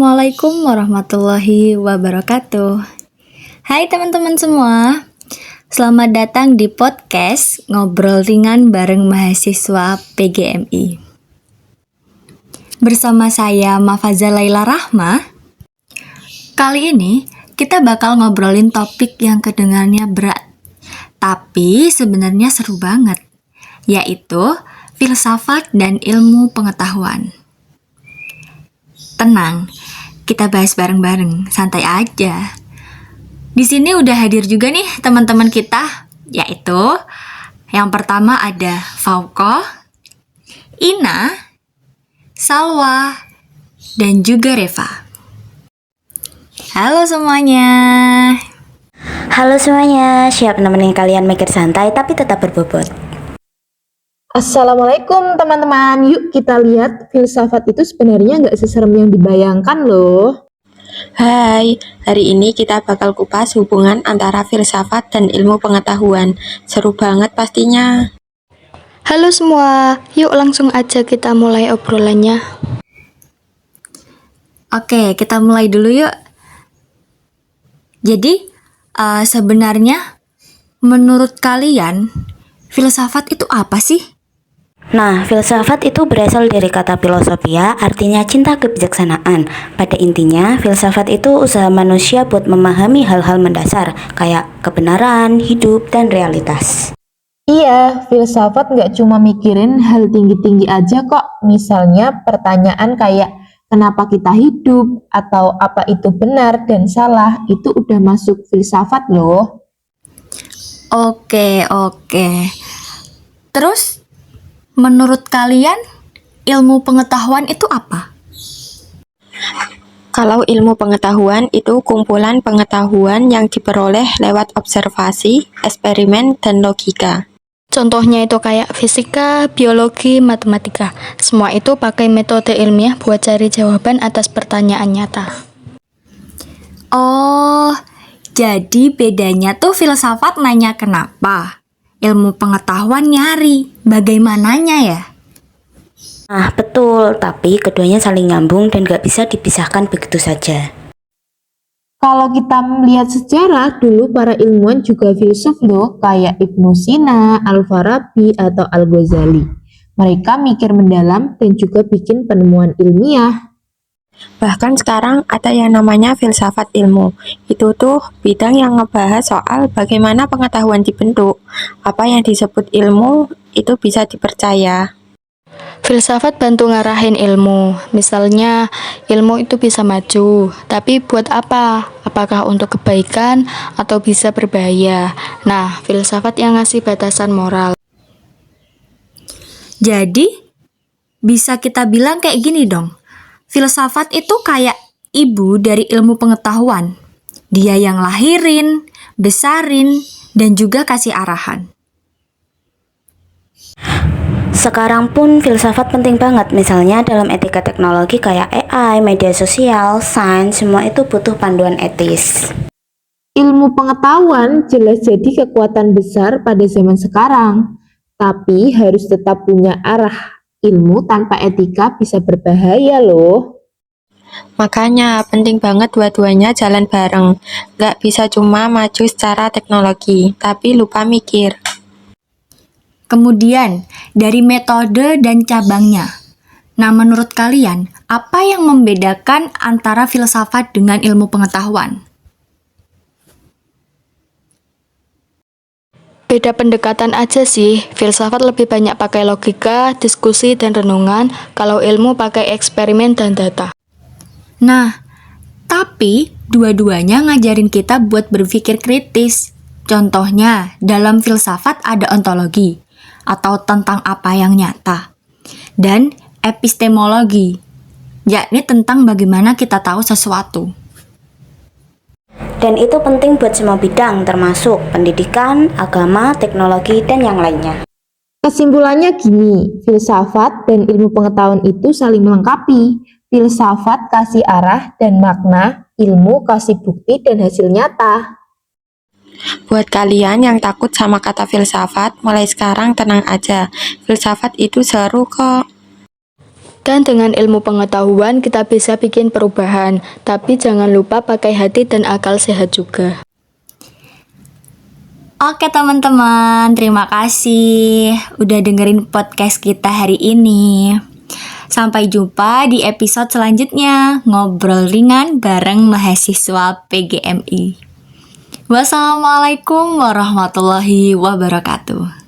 Assalamualaikum warahmatullahi wabarakatuh. Hai teman-teman semua, selamat datang di podcast Ngobrol Ringan bareng mahasiswa PGMI. Bersama saya Mafaza Laila Rahma. Kali ini kita bakal ngobrolin topik yang kedengarannya berat, tapi sebenarnya seru banget, yaitu filsafat dan ilmu pengetahuan. Tenang, kita bahas bareng-bareng, santai aja. Di sini udah hadir juga nih teman-teman kita, yaitu yang pertama ada Fauko, Ina, Salwa, dan juga Reva. Halo semuanya. Halo semuanya, siap nemenin kalian mikir santai tapi tetap berbobot. Assalamualaikum teman-teman, yuk kita lihat filsafat itu sebenarnya nggak seserem yang dibayangkan loh. Hai, hari ini kita bakal kupas hubungan antara filsafat dan ilmu pengetahuan. Seru banget pastinya. Halo semua, yuk langsung aja kita mulai obrolannya. Oke, kita mulai dulu yuk. Jadi, sebenarnya menurut kalian filsafat itu apa sih? Nah, filsafat itu berasal dari kata filosofia, artinya cinta kebijaksanaan. Pada intinya, filsafat itu usaha manusia buat memahami hal-hal mendasar, kayak kebenaran, hidup, dan realitas. Iya, filsafat nggak cuma mikirin hal tinggi-tinggi aja kok. Misalnya pertanyaan kayak kenapa kita hidup atau apa itu benar dan salah, itu udah masuk filsafat loh. Oke. Terus, menurut kalian ilmu pengetahuan itu apa? Kalau ilmu pengetahuan itu kumpulan pengetahuan yang diperoleh lewat observasi, eksperimen, dan logika. Contohnya itu kayak fisika, biologi, matematika. Semua itu pakai metode ilmiah buat cari jawaban atas pertanyaan nyata. Oh, jadi bedanya tuh filsafat nanya kenapa, ilmu pengetahuan nyari bagaimananya ya? Nah, betul, tapi keduanya saling nyambung dan gak bisa dipisahkan begitu saja. Kalau kita melihat sejarah, dulu para ilmuwan juga filsuf loh, kayak Ibnu Sina, Al-Farabi, atau Al-Ghazali. Mereka mikir mendalam dan juga bikin penemuan ilmiah. Bahkan sekarang ada yang namanya filsafat ilmu. Itu tuh bidang yang ngebahas soal bagaimana pengetahuan dibentuk. Apa yang disebut ilmu itu bisa dipercaya. Filsafat bantu ngarahin ilmu. Misalnya, ilmu itu bisa maju, tapi buat apa? Apakah untuk kebaikan atau bisa berbahaya? Nah, filsafat yang ngasih batasan moral. Jadi, bisa kita bilang kayak gini dong. Filsafat itu kayak ibu dari ilmu pengetahuan. Dia yang lahirin, besarin, dan juga kasih arahan. Sekarang pun filsafat penting banget, misalnya dalam etika teknologi kayak AI, media sosial, sains, semua itu butuh panduan etis. Ilmu pengetahuan jelas jadi kekuatan besar pada zaman sekarang, tapi harus tetap punya arah. Ilmu tanpa etika bisa berbahaya loh. Makanya penting banget dua-duanya jalan bareng. Gak bisa cuma maju secara teknologi, tapi lupa mikir. Kemudian, dari metode dan cabangnya. Nah, menurut kalian, apa yang membedakan antara filsafat dengan ilmu pengetahuan? Beda pendekatan aja sih, filsafat lebih banyak pakai logika, diskusi, dan renungan, kalau ilmu pakai eksperimen dan data. Nah, tapi dua-duanya ngajarin kita buat berpikir kritis. Contohnya, dalam filsafat ada ontologi, atau tentang apa yang nyata, dan epistemologi, yakni tentang bagaimana kita tahu sesuatu. Dan itu penting buat semua bidang, termasuk pendidikan, agama, teknologi, dan yang lainnya. Kesimpulannya gini, filsafat dan ilmu pengetahuan itu saling melengkapi. Filsafat kasih arah dan makna, ilmu kasih bukti dan hasil nyata. Buat kalian yang takut sama kata filsafat, mulai sekarang tenang aja. Filsafat itu seru kok. Kan dengan ilmu pengetahuan kita bisa bikin perubahan, tapi jangan lupa pakai hati dan akal sehat juga. Oke teman-teman, terima kasih udah dengerin podcast kita hari ini. Sampai jumpa di episode selanjutnya, ngobrol ringan bareng mahasiswa PGMI. Wassalamualaikum warahmatullahi wabarakatuh.